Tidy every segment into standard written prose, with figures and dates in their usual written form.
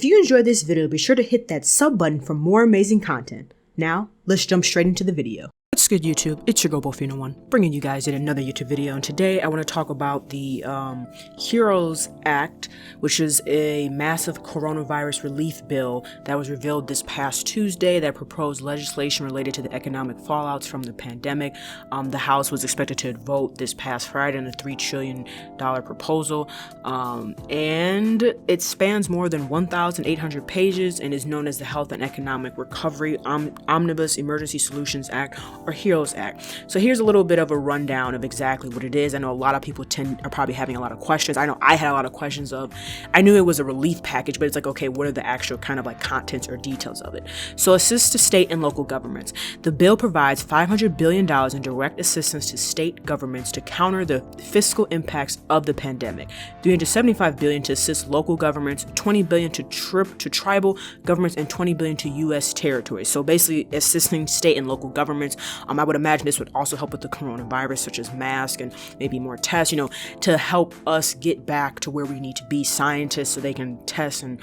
If you enjoyed this video, be sure to hit that sub button for more amazing content. Now, let's jump straight into the video. What's good, YouTube? It's your girl Bofino1, bringing you guys in another YouTube video, and today I want to talk about the HEROES Act, which is a massive coronavirus relief bill that was revealed this past Tuesday that proposed legislation related to the economic fallouts from the pandemic. The House was expected to vote this past Friday on a $3 trillion proposal, and it spans more than 1,800 pages and is known as the Health and Economic Recovery Omnibus Emergency Solutions Act, or HEROES Act. So here's a little bit of a rundown of exactly what it is. I know a lot of people are probably having a lot of questions. I know I had a lot of questions I knew it was a relief package, but it's like, okay, what are the actual kind of like contents or details of it? So assist to state and local governments. The bill provides $500 billion in direct assistance to state governments to counter the fiscal impacts of the pandemic, $375 billion to assist local governments, $20 billion to tribal governments, and $20 billion to U.S. territories. So basically assisting state and local governments. I would imagine this would also help with the coronavirus, such as masks and maybe more tests, to help us get back to where we need to be, scientists, so they can test and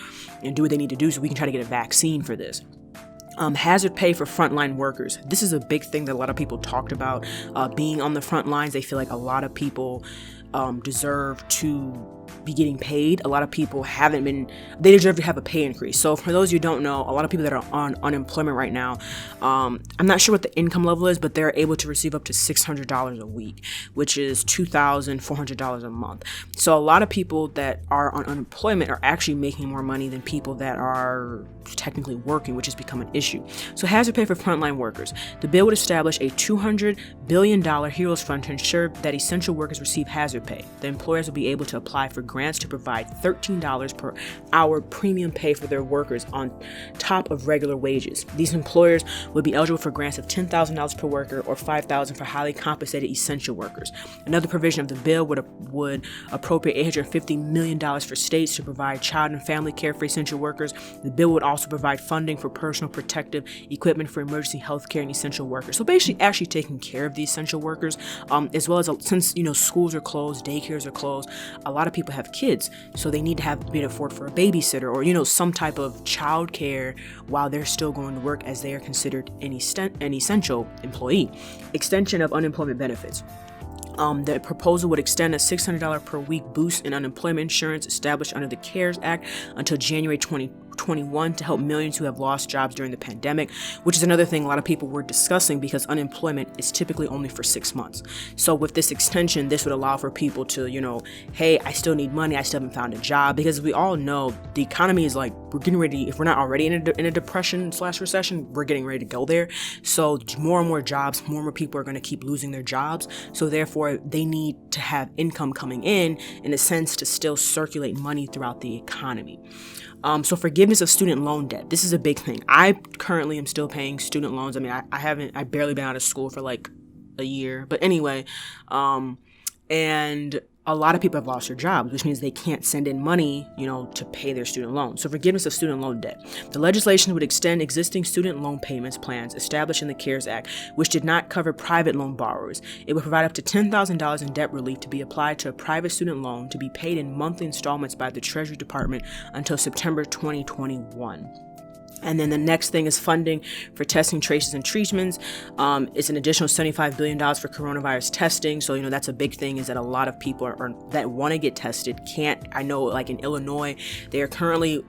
do what they need to do so we can try to get a vaccine for this. Hazard pay for frontline workers. This is a big thing that a lot of people talked about, being on the front lines. They feel like a lot of people deserve to be getting paid. A lot of people they deserve to have a pay increase. So for those who don't know, a lot of people that are on unemployment right now, I'm not sure what the income level is, but they're able to receive up to $600 a week, which is $2,400 a month. So a lot of people that are on unemployment are actually making more money than people that are technically working, which has become an issue. So hazard pay for frontline workers. The bill would establish a $200 billion HEROES fund to ensure that essential workers receive hazard pay. The employers will be able to apply for grants to provide $13 per hour premium pay for their workers on top of regular wages. These employers would be eligible for grants of $10,000 per worker or $5,000 for highly compensated essential workers. Another provision of the bill would appropriate $850 million for states to provide child and family care for essential workers. The bill would also provide funding for personal protective equipment for emergency health care and essential workers. So basically actually taking care of the essential workers, as well as since schools are closed, daycares are closed, a lot of people have kids, so they need to be able to afford for a babysitter or some type of child care while they're still going to work, as they are considered an essential employee. Extension of unemployment benefits. The proposal would extend a $600 per week boost in unemployment insurance established under the CARES Act until January 2021 to help millions who have lost jobs during the pandemic, which is another thing a lot of people were discussing, because unemployment is typically only for 6 months. So with this extension, this would allow for people to, hey, I still need money, I still haven't found a job, because we all know the economy is like, we're getting ready, if we're not already in a depression/recession, we're getting ready to go there. So more and more jobs, more and more people are going to keep losing their jobs. So therefore, they need to have income coming in a sense, to still circulate money throughout the economy. So forgiveness of student loan debt. This is a big thing. I currently am still paying student loans. I mean, I barely been out of school for like a year, but anyway, and a lot of people have lost their jobs, which means they can't send in money, to pay their student loans. So forgiveness of student loan debt. The legislation would extend existing student loan payments plans established in the CARES Act, which did not cover private loan borrowers. It would provide up to $10,000 in debt relief to be applied to a private student loan to be paid in monthly installments by the Treasury Department until September 2021. And then the next thing is funding for testing, traces, and treatments. It's an additional $75 billion for coronavirus testing. So, that's a big thing, is that a lot of people that want to get tested can't. I know, like in Illinois, they are currently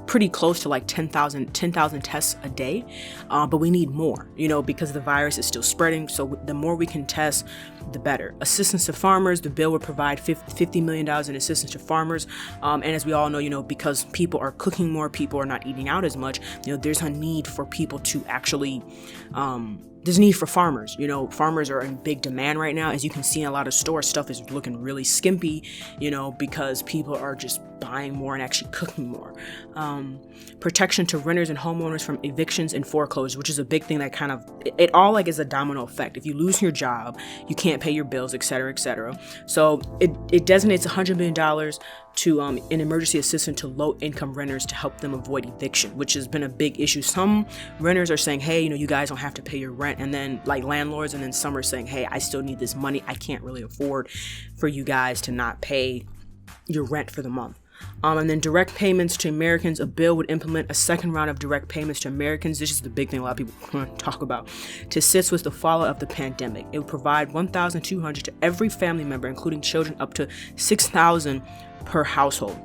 pretty close to like 10,000 tests a day, but we need more, because the virus is still spreading. So the more we can test, the better. Assistance to farmers. The bill would provide $50 million in assistance to farmers, and as we all know, because people are cooking more, people are not eating out as much, there's a need for people to actually there's a need for farmers. Farmers are in big demand right now. As you can see in a lot of stores, stuff is looking really skimpy, because people are just buying more and actually cooking more. Protection to renters and homeowners from evictions and foreclosures, which is a big thing that kind of, it all like is a domino effect. If you lose your job, you can't pay your bills, et cetera, et cetera. So it designates $100 million to an emergency assistance to low-income renters to help them avoid eviction, which has been a big issue. Some renters are saying, hey, you guys don't have to pay your rent, and then like landlords, and then some are saying, hey, I still need this money. I can't really afford for you guys to not pay your rent for the month. And then direct payments to Americans. A bill would implement a second round of direct payments to Americans. This is the big thing a lot of people want to talk about. To assist with the fallout of the pandemic. It would provide $1,200 to every family member, including children, up to $6,000 per household.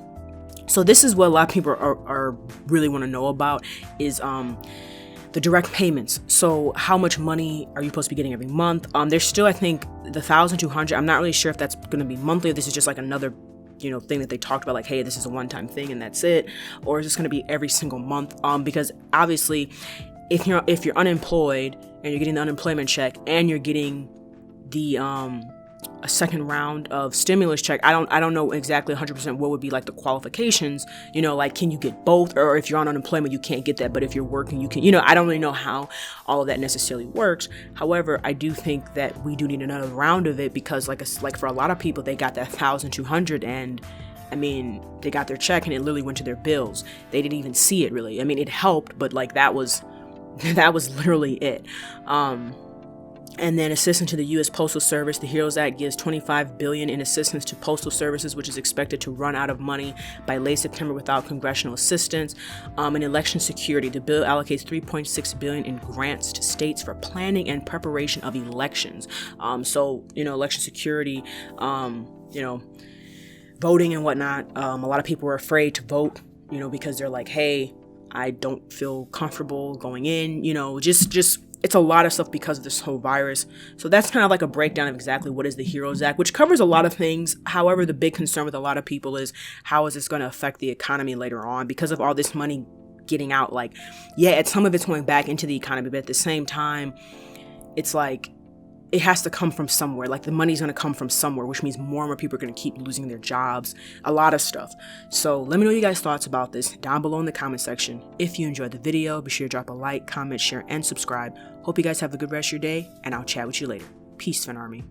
So this is what a lot of people are really want to know about is the direct payments. So how much money are you supposed to be getting every month? There's still, I think, the $1,200. I'm not really sure if that's going to be monthly. Or this is just like another, thing that they talked about, like, hey, this is a one-time thing and that's it, or is this going to be every single month? Because obviously, if you're unemployed and you're getting the unemployment check and you're getting the a second round of stimulus check, I don't know exactly 100% what would be like the qualifications, like, can you get both? Or if you're on unemployment, you can't get that, but if you're working, you can, I don't really know how all of that necessarily works. However, I do think that we do need another round of it, because like for a lot of people, they got that $1,200 and I mean, they got their check and it literally went to their bills. They didn't even see it really. I mean, it helped, but like that was literally it. And then assistance to the U.S. Postal Service. The HEROES Act gives $25 billion in assistance to postal services, which is expected to run out of money by late September without congressional assistance. And election security. The bill allocates $3.6 billion in grants to states for planning and preparation of elections. So election security, voting and whatnot. A lot of people are afraid to vote, because they're like, hey, I don't feel comfortable going in, just it's a lot of stuff because of this whole virus. So that's kind of like a breakdown of exactly what is the HEROES Act, which covers a lot of things. However, the big concern with a lot of people is how is this going to affect the economy later on because of all this money getting out. Like, yeah, some of it's going back into the economy, but at the same time, it's like it has to come from somewhere. Like the money's going to come from somewhere, which means more and more people are going to keep losing their jobs, a lot of stuff. So let me know your guys' thoughts about this down below in the comment section. If you enjoyed the video, be sure to drop a like, comment, share, and subscribe. Hope you guys have a good rest of your day, and I'll chat with you later. Peace, Fan Army.